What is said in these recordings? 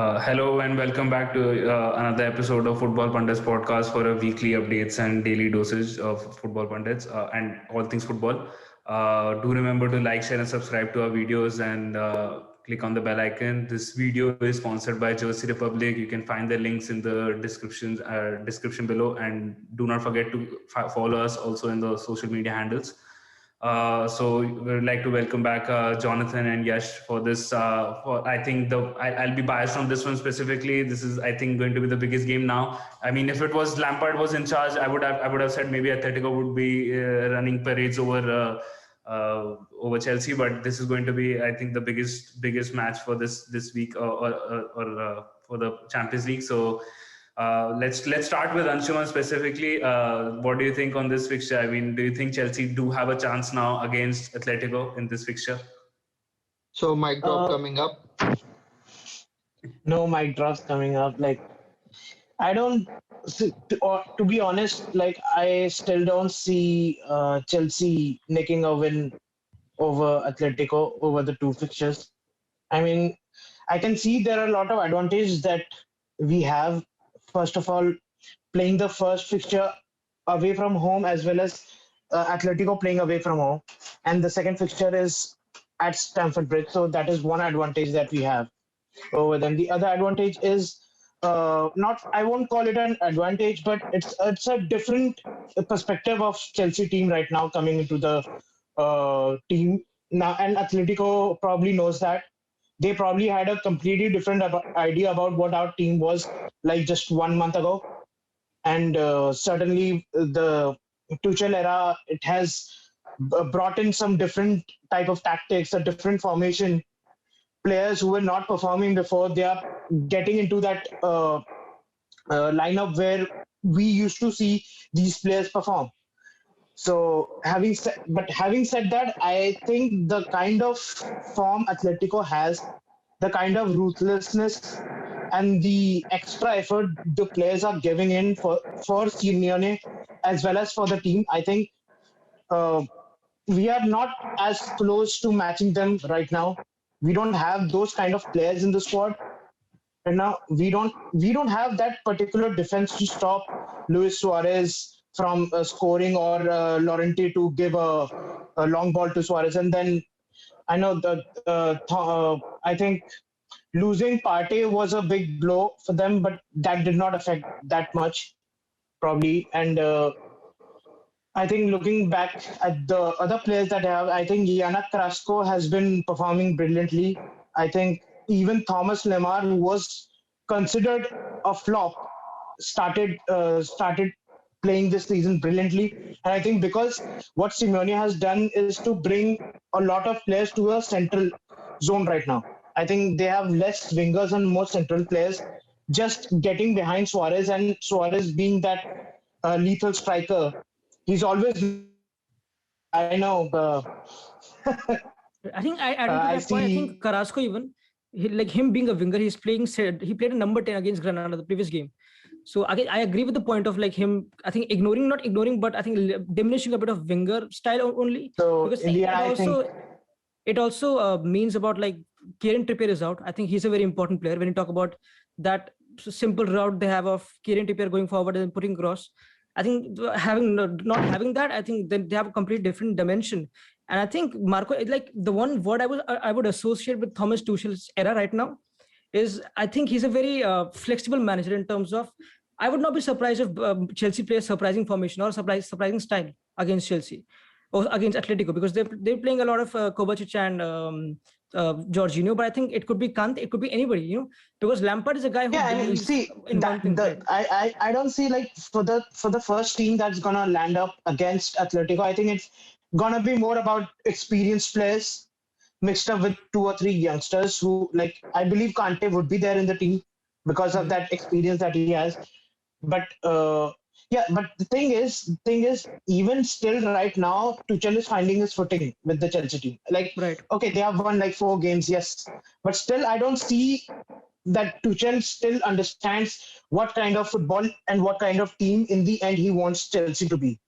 Hello and welcome back to another episode of Football Pundits podcast for a weekly updates and daily dosage of football pundits and all things football. Do remember to like, share, and subscribe to our videos and click on the bell icon. This video is sponsored by Jersey Republic. You can find the links in the description below, and do not forget to follow us also in the social media handles. So we'd like to welcome back Jonathan and Yash for this. For I think I'll be biased on this one specifically. This is I think going to be the biggest game now. I mean, if it was Lampard was in charge, I would have said maybe Atletico would be running parades over Chelsea, but this is going to be I think the biggest match for this week or for the Champions League. So let's start with Anshuman specifically. What do you think on this fixture? I mean, do you think Chelsea do have a chance now against Atletico in this fixture? So mic drop Uh, coming up. no mic drops coming up. I don't. To be honest, I still don't see Chelsea nicking a win over Atletico over the two fixtures. I mean, I can see there are a lot of advantages that we have. First of all, playing the first fixture away from home as well as Atletico playing away from home, and the second fixture is at Stamford Bridge. So that is one advantage that we have over them. The other advantage is not I won't call it an advantage, but it's a different perspective of Chelsea team right now coming into the team now, and Atletico probably knows that. They probably had a completely different idea about what our team was like just 1 month ago, and certainly the Tuchel era it has brought in some different type of tactics, a different formation. Players who were not performing before, they are getting into that lineup where we used to see these players perform. So having said that, I think the kind of form Atletico has, the kind of ruthlessness and the extra effort the players are giving in for Simeone as well as for the team, I think uh, we are not as close to matching them right now. We don't have those kind of players in the squad. And now we don't have that particular defense to stop Luis Suarez from scoring or Llorente to give a long ball to Suarez. And then I know that I think losing Partey was a big blow for them, but that did not affect that much probably. And I think looking back at the other players that have, I think Yana Carrasco has been performing brilliantly. I think even Thomas Lemar, who was considered a flop, started playing this season brilliantly. And I think because what Simeone has done is to bring a lot of players to a central zone right now. I think they have less wingers and more central players, just getting behind Suarez, and Suarez being that lethal striker. He's always I know. I think I adding to I that point. I see. think Carrasco even like him being a winger, he's playing. He played a number 10 against Granada the previous game. So again, I agree with the point of like him. I think not ignoring, but I think diminishing a bit of winger style only So because in the end, it I think also means about like Kieran Trippier is out. I think he's a very important player when you talk about that simple route they have of Kieran Trippier going forward and putting cross. I think having not having that, I think then they have a completely different dimension. And I think Marco, like the one word I would associate with Thomas Tuchel's era right now is I think he's a very flexible manager in terms of. I would not be surprised if Chelsea plays surprising formation or surprising style against Chelsea or against Atletico because they're playing a lot of Kovacic and Jorginho, but I think it could be Kant, it could be anybody, because Lampard is a guy who yeah, and believes see in one that thing, the right? I don't see like for the first team that's gonna land up against Atletico. I think it's gonna be more about experienced players mixed up with two or three youngsters who like I believe Kante would be there in the team because of Mhm. that experience that he has. But yeah, but the thing is, even still right now, Tuchel is finding his footing with the Chelsea team. Like, Right. okay, they have won like 4 games, yes, but still, I don't see that Tuchel still understands what kind of football and what kind of team in the end he wants Chelsea to be.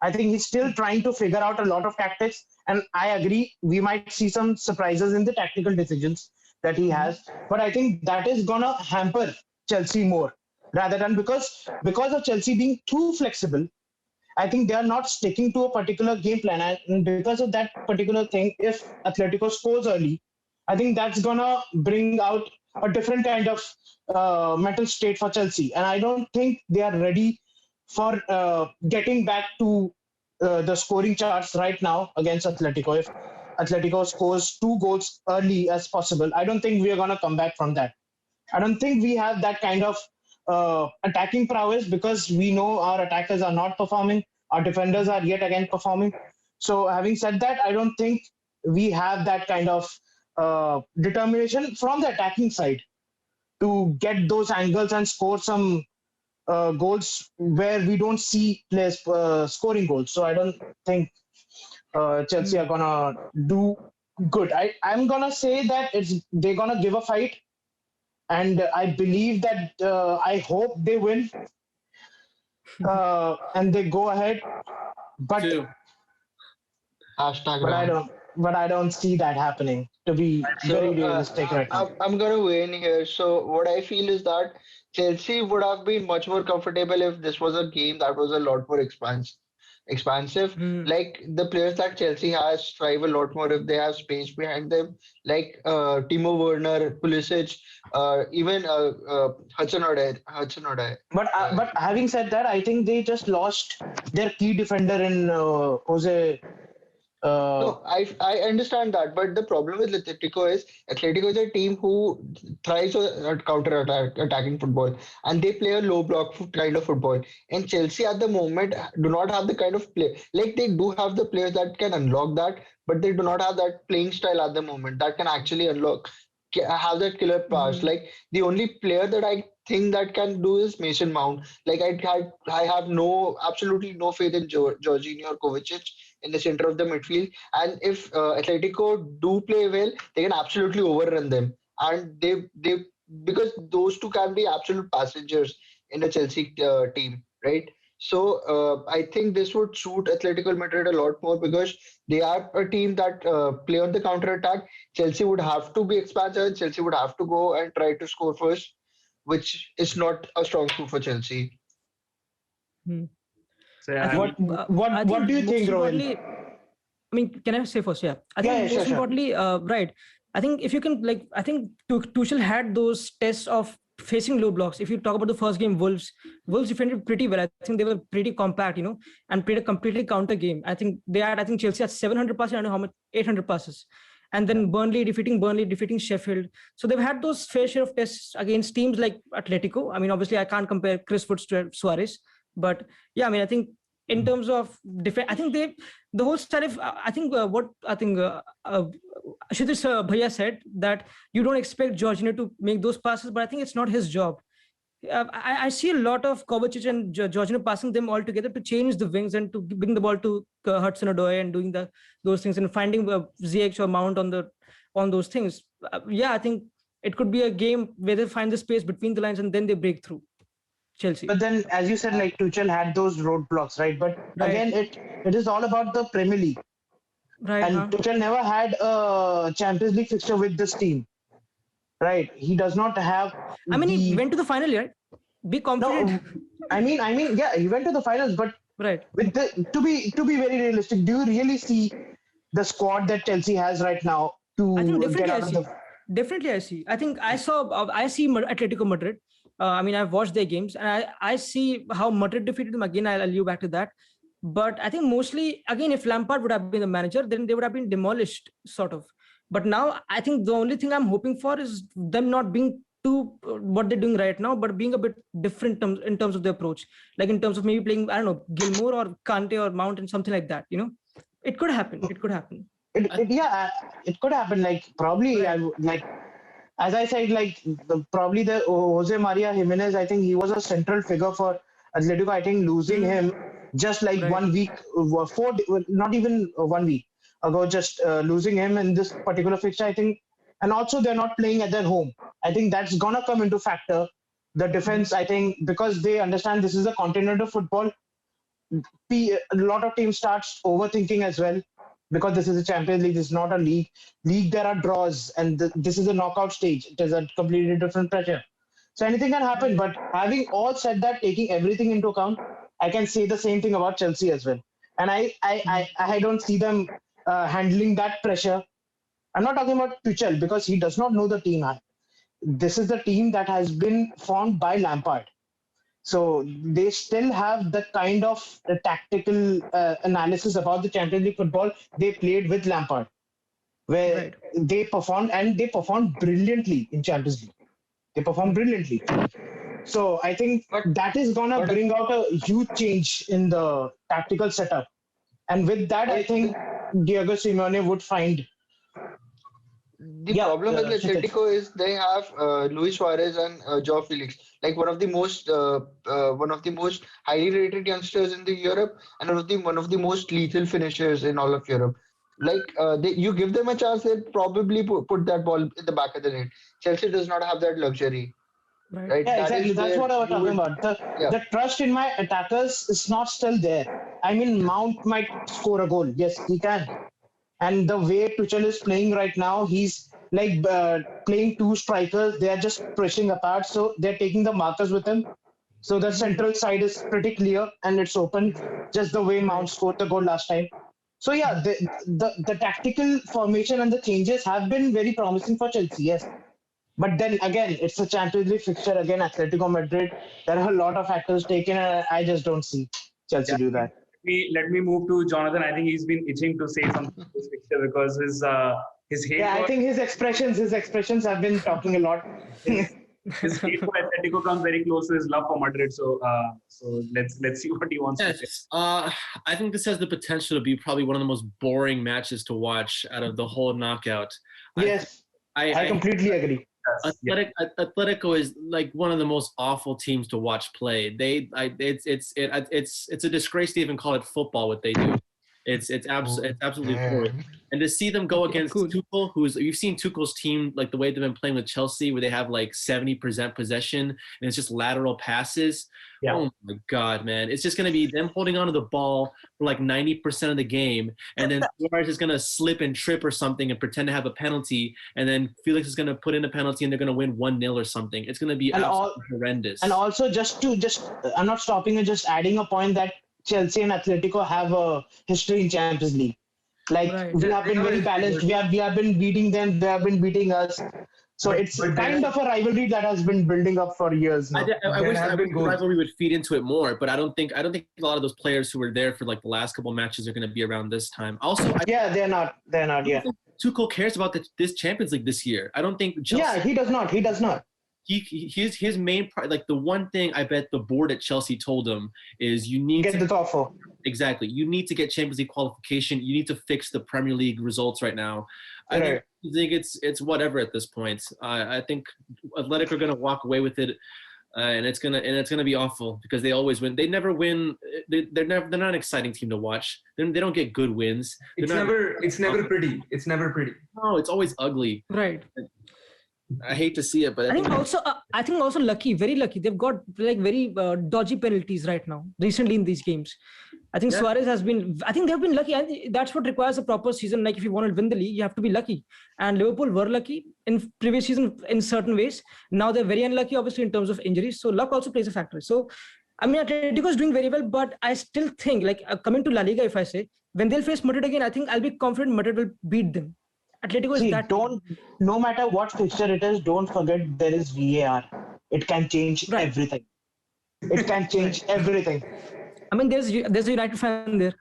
I think he's still trying to figure out a lot of tactics, and I agree we might see some surprises in the tactical decisions that he has. But I think that is gonna hamper Chelsea more rather than because of Chelsea being too flexible. I think they are not sticking to a particular game plan, and because of that particular thing, if Atletico scores early, I think that's gonna bring out a different kind of mental state for Chelsea, and I don't think they are ready for getting back to the scoring charts right now against Atletico. If Atletico scores 2 goals early as possible, I don't think we are gonna come back from that. I don't think we have that kind of attacking prowess because we know our attackers are not performing. Our defenders are yet again performing. So, having said that, I don't think we have that kind of determination from the attacking side to get those angles and score some goals where we don't see players scoring goals. So, I don't think Chelsea are gonna do good. I'm gonna say that they're gonna give a fight, and I believe that I hope they win and they go ahead. But True. Hashtag but I Ram. don't but I don't see that happening. To be very So realistic right now. I'm gonna weigh in here. So what I feel is that Chelsea would have been much more comfortable if this was a game that was a lot more expansive. Mm. Like the players that Chelsea has thrive a lot more if they have space behind them. Like Timo Werner, Pulisic, even Hudson-Odoi. But having said that, I think they just lost their key defender in Jose. No, I understand that, but the problem with Atletico is a team who thrives on counter attacking football, and they play a low block kind of football. And Chelsea at the moment do not have the kind of play. Like they do have the players that can unlock that, but they do not have that playing style at the moment that can actually have that killer pass. Mhm. Like the only player that I think that can do is Mason Mount. Like I have absolutely no faith in Jorginho or Kovacic in the center of the midfield. And if Atletico do play well, they can absolutely overrun them. And they because those two can be absolute passengers in the Chelsea team, right? So I think this would suit Atletico Madrid a lot more because they are a team that play on the counter attack. Chelsea would have to be expansive, and Chelsea would have to go and try to score first, which is not a strong suit for Chelsea. Mm. So yeah, I think What I what think do you most think, Rohit? importantly, I mean, can I say first? Yeah, I Yeah, think yeah, sure, most sure. importantly, right. I think if you can, like, I think Tuchel had those tests of facing low blocks. If you talk about the first game, Wolves defended pretty well. I think they were pretty compact, and played a completely counter game. I think Chelsea had 700 passes. I don't know how much, 800 passes. And then Burnley, defeating Sheffield. So they've had those fair share of tests against teams like Atletico. I mean, obviously, I can't compare Chris Woods to Suarez, but yeah, I mean, I think in terms of defense, I think the whole style of I think what I think Kshitish Bhaiya said that you don't expect Jorginho to make those passes, but I think it's not his job. I see a lot of Kovacic and Jorginho passing them all together to change the wings and to bring the ball to Hudson-Odoi and doing those things and finding ZH or Mount on those things. Yeah, I think it could be a game where they find the space between the lines and then they break through. Chelsea, But then, as you said, like Tuchel had those roadblocks, right? But right, again, it is all about the Premier League, right, and huh? Tuchel never had a Champions League fixture with this team, right? He does not have I mean, he the went to the final, right? Be confident, no. Yeah, he went to the finals, but right? with the to be very realistic, do you really see the squad that Chelsea has right now I think to get definitely I out of the? see. Definitely I see. I think I see Atletico Madrid. I mean, I've watched their games and I see how Madrid defeated them again. I'll allude back to that. But I think mostly, again, if Lampard would have been the manager, then they would have been demolished, sort of. But now I think the only thing I'm hoping for is them not being too what they're doing right now, but being a bit different in terms of the approach. Like in terms of maybe playing, I don't know, Gilmore or Kante or Mount and something like that. It could happen. It could happen. Yeah, it could happen. Like probably, Right. like as I said, like probably the Jose Maria Jimenez. I think he was a central figure for Atletico. I think losing Hmm. him just like Right. 1 week, not even 1 week ago, just losing him in this particular fixture. I think, and also they're not playing at their home. I think that's gonna come into factor. The defense, I think, because they understand this is a continental football. A lot of teams starts overthinking as well. because this is a Champions League. This is not a league. League, there are draws, and this is a knockout stage. It is a completely different pressure. So anything can happen. But having all said that, taking everything into account, I can say the same thing about Chelsea as well. And I don't see them handling that pressure. I'm not talking about Tuchel because he does not know the team. This is the team that has been formed by Lampard. So they still have the kind of tactical analysis about the Champions League football they played with Lampard, where Right. they performed brilliantly in Champions League. They performed brilliantly. So I think that is gonna but bring out a huge change in the tactical setup. And with that, I think Diego Simone would find. the Yeah, problem with Kshitij. Atletico is they have Luis Suarez and Joao Felix, like one of the most highly rated youngsters in the Europe, and one of the most lethal finishers in all of Europe. Like you give them a chance, they'll probably put that ball in the back of the net. Chelsea does not have that luxury, Right. right? Yeah, That exactly. is That's where what I was you talking would, about. yeah. The trust in my attackers is not still there. I mean, Mount might score a goal. Yes, he can. And the way Tuchel is playing right now, he's like playing two strikers. They are just pushing apart, so they're taking the markers with him. So the central side is pretty clear and it's open, just the way Mount Right. scored the goal last time. So yeah, the tactical formation and the changes have been very promising for Chelsea. Yes, but then again, it's a Champions League fixture again. Atletico Madrid. There are a lot of factors taken, and I just don't see Chelsea Yeah, do that. let me move to Jonathan. I think he's been itching to say something to this picture because his hate Yeah, I for think his expressions have been talking a lot. his, his hate for Atletico comes very close to his love for Madrid. So let's see what he wants to say. Yes, I think this has the potential to be probably one of the most boring matches to watch out of the whole knockout. Yes, I I completely agree. Yeah. Atletico is like one of the most awful teams to watch play. It's a disgrace to even call it football. What they do, it's absolutely horrid. Damn. And to see them go against Cool. Tuchel, you've seen Tuchel's team, like the way they've been playing with Chelsea, where they have like 70% possession and it's just lateral passes. Yeah. Oh my God, man! It's just gonna be them holding onto the ball for like 90% of the game, and then Suarez is gonna slip and trip or something and pretend to have a penalty, and then Felix is gonna put in a penalty and they're gonna win 1-0 or something. It's gonna be And absolutely horrendous. And also, I'm not stopping you, just adding a point that Chelsea and Atletico have a history in Champions League. Like Right. we have been very balanced. We have been beating them. They have been beating us. So it's kind of a rivalry that has been building up for years now. I wish have been the goals. rivalry would feed into it more, but I don't think a lot of those players who were there for like the last couple matches are going to be around this time. Also, Yeah, they're not. I Yeah. don't think Tuchel cares about this Champions League this year. I don't think Chelsea. Yeah, he does not. He does not. His main like the one thing I bet the board at Chelsea told him is you need Get to the offer. exactly you need to get Champions League qualification. You need to fix the Premier League results right now. I Right. think it's whatever at this point. I think Athletic are going to walk away with it. And it's gonna be awful because they always win. They never win. They're not an exciting team to watch. They don't get good wins. It's never pretty. It's never pretty. No, it's always ugly. Right. I hate to see it, but I think also lucky, very lucky. They've got like very dodgy penalties right now. Recently in these games, I think Suarez has been. I think they've been lucky, and that's what requires a proper season. Like if you want to win the league, you have to be lucky. And Liverpool were lucky in previous season in certain ways. Now they're very unlucky, obviously in terms of injuries. So luck also plays a factor. So I mean, Atletico is doing very well, but I still think like coming to La Liga, if I say when they'll face Madrid again, I think I'll be confident Madrid will beat them. Atletico is See, that. no matter what fixture it is, don't forget there is VAR. It can change Right. everything. It can change everything. I mean, there's a United fan there.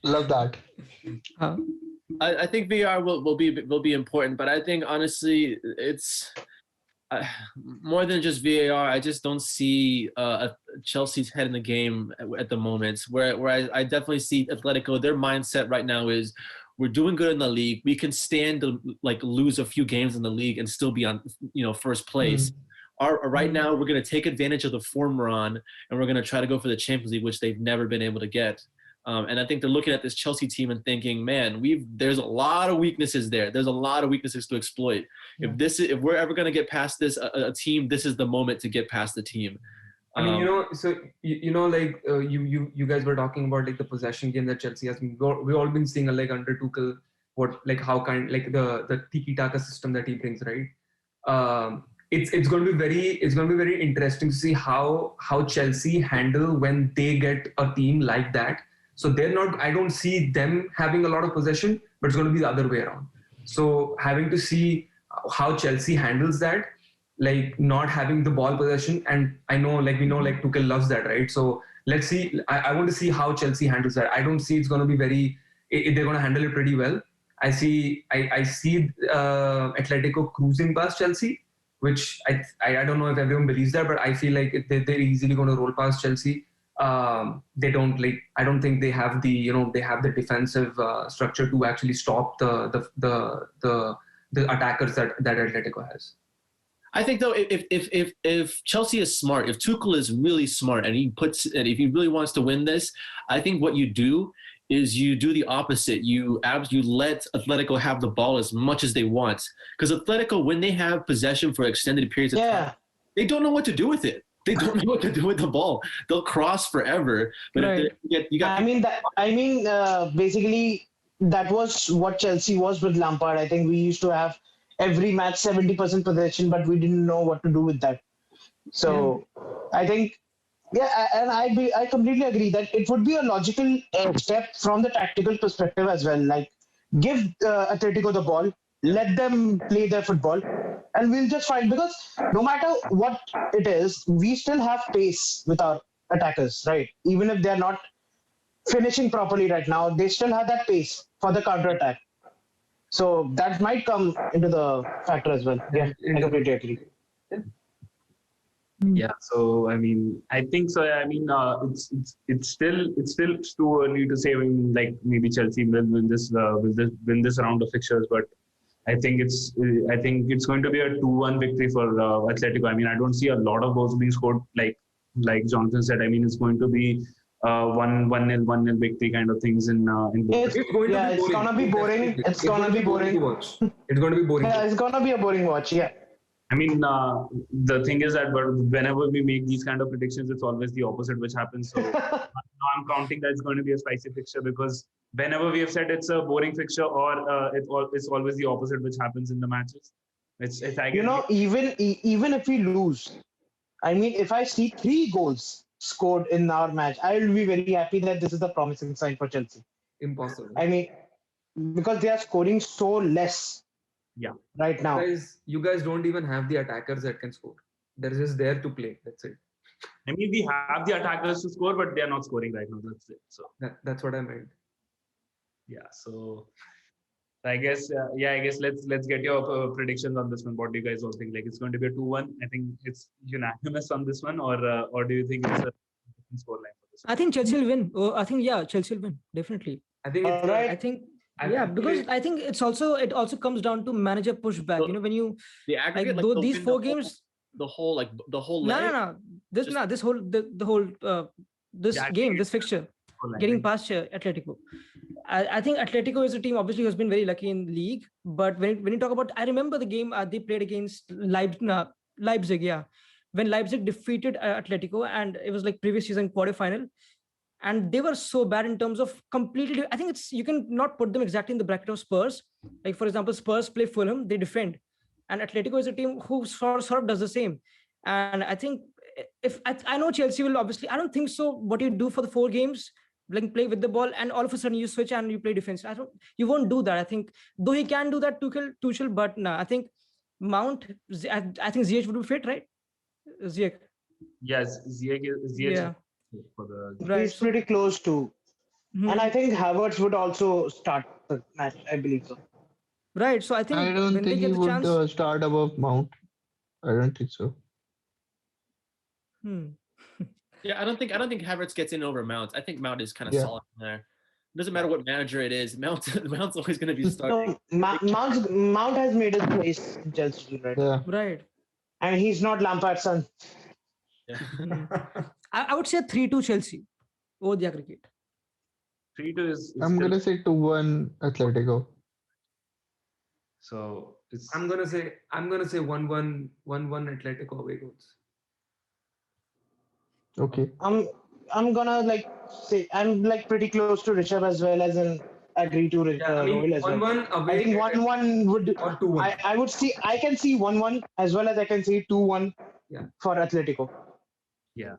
Love that. Huh. I think VR will be important, but I think honestly it's more than just VAR. I just don't see Chelsea's head in the game at the moment. Where I definitely see Atletico. Their mindset right now is we're doing good in the league. We can stand to like lose a few games in the league and still be on first place. Right now, we're going to take advantage of the form we're on, and we're going to try to go for the Champions League, which they've never been able to get. And I think they're looking at this Chelsea team and thinking, man, there's a lot of weaknesses there. There's a lot of weaknesses to exploit. If we're ever going to get past this a team, this is the moment to get past the team. I mean, Um, so like you guys were talking about like the possession game that Chelsea has. We've all been seeing like under Tuchel what like how kind like the tiki taka system that he brings, right? It's going to be very interesting to see how Chelsea handle when they get a team like that. So they're not. I don't see them having a lot of possession, but it's going to be the other way around. So having to see how Chelsea handles that, like not having the ball possession, and I know like we know like Tuchel loves that, right? So let's see. I want to see how Chelsea handles that. I don't see it's going to be very. They're going to handle it pretty well. I see Atletico cruising past Chelsea, which I don't know if everyone believes that, but I feel like they're easily going to roll past Chelsea. They don't like. I don't think they have the they have the defensive structure to actually stop the attackers that Atletico has. I think though, if Chelsea is smart, if Tuchel is really smart, and if he really wants to win this, I think what you do is you do the opposite. You let Atletico have the ball as much as they want, because Atletico, when they have possession for extended periods of time, they don't know what to do with it. They don't know what to do with the ball. They'll cross forever. But Right. if you got, Basically, that was what Chelsea was with Lampard. I think we used to have every match 70% possession, but we didn't know what to do with that. So I think, and I completely agree that it would be a logical step from the tactical perspective as well. Like, give Atletico the ball, let them play their football, and we'll just find, because no matter what it is, we still have pace with our attackers, right? Even if they're not finishing properly right now, they still have that pace for the counter attack. So that might come into the factor as well. Yeah, I completely agree. Yeah, so I mean, I think so. I mean, it's still too early to say. I mean, like maybe Chelsea will win this round of fixtures, but I think it's going to be a 2-1 victory for Atletico. I mean, I don't see a lot of goals being scored. Like Jonathan said, I mean, it's going to be 1-0 1-0 victory kind of things in both. It's gonna be boring. It's gonna be boring to watch. It's going to be boring. Yeah, it's gonna be a boring watch. Yeah. I mean, the thing is that, but whenever we make these kind of predictions, it's always the opposite which happens. So now I'm counting that it's going to be a spicy fixture, because whenever we have said it's a boring fixture, or it's always the opposite which happens in the matches. It's I You guess know, even if we lose, I mean, if I see 3 goals scored in our match, I will be very happy that this is the promising sign for Chelsea. Impossible. I mean, because they are scoring so less yeah. right now. You guys don't even have the attackers that can score. They're just there to play. That's it. I mean, we have the attackers to score, but they are not scoring right now. That's it. So that's what I meant. yeah. So I guess I guess let's get your predictions on this one. What do you guys all think? Like, it's going to be a 2-1. I think it's unanimous on this one, or do you think it's a different scoreline for this one? I think Chelsea will win. Oh, I think Chelsea will win definitely. I think it's Alright. I think because I think it also comes down to manager pushback. You know, when you the aggregate, like these 4 games. The whole leg. No. This whole this game, this fixture, getting past Atletico. I think Atletico is a team obviously who has been very lucky in the league. But when you talk about, I remember the game they played against Leipzig. Yeah, when Leipzig defeated Atletico, and it was like previous season quarterfinal, and they were so bad in terms of completely. I think you can not put them exactly in the bracket of Spurs. Like, for example, Spurs play Fulham, they defend, and Atletico is a team who sort of does the same. And I think if I know Chelsea will obviously, I don't think so. What you do for the 4 games, like play with the ball, and all of a sudden you switch and you play defense. You won't do that. I think though he can do that, Tuchel, but no, I think Mount. I think Ziyech would be fit, right? Ziyech. Yes, Ziyech Yeah. for the Right. He's pretty close to. And I think Havertz would also start the match. I believe so. Right. So I think I don't when they think get he the would chance. start above Mount. I don't think so. Yeah, I don't think Havertz gets in over Mount. I think Mount is kind of Yeah. solid in there. It doesn't matter what manager it is. Mount's always going to be starting. No, Mount has made his place in Chelsea, right? Yeah. Right. And he's not Lampard's son. I would say 3-2 Chelsea over the aggregate. 3-2 is I'm still, gonna say 2-1 Atletico. so it's I'm gonna say 1-1 Atletico away goals. Okay. I'm gonna say I'm pretty close to Rishabh as well as in agree to Yeah, I mean Rohil as well. 1-1 away. I think 1-1 would or 2-1. I can see 1-1 as well as I can see 2-1 Yeah. for Atletico. Yeah.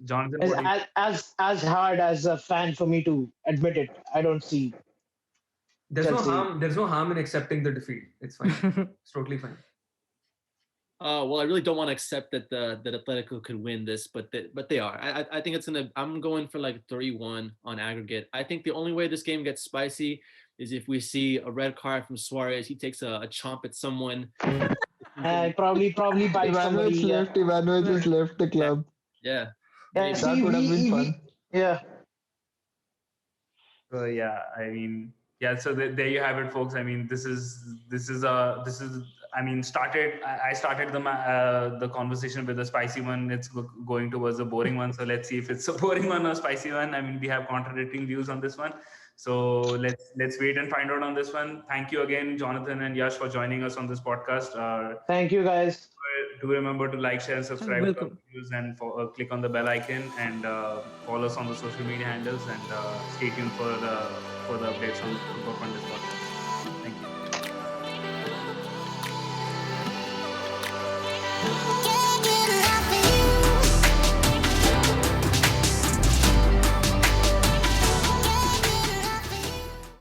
Jonathan, As, what do you as hard as a fan for me to admit it, I don't see There's Chelsea. There's no harm in accepting the defeat. It's fine. It's totally fine. Well, I really don't want to accept that that Atletico could win this, but they are. I think it's gonna. I'm going for like 3-1 on aggregate. I think the only way this game gets spicy is if we see a red card from Suarez. He takes a chomp at someone. Probably bite somebody. Ivanovic has left the club. Yeah. Yeah, That see, would have been fun. yeah. So yeah, I mean, yeah. So there you have it, folks. I mean, this is. I mean, I started the conversation with a spicy one. It's going towards a boring one. So let's see if it's a boring one or spicy one. I mean, we have contradicting views on this one. So let's wait and find out on this one. Thank you again, Jonathan and Yash, for joining us on this podcast. Thank you, guys. Do remember to like, share, and subscribe to our Welcome. videos, and click on the bell icon, and follow us on the social media handles, and stay tuned for the updates on Football Pundits podcast.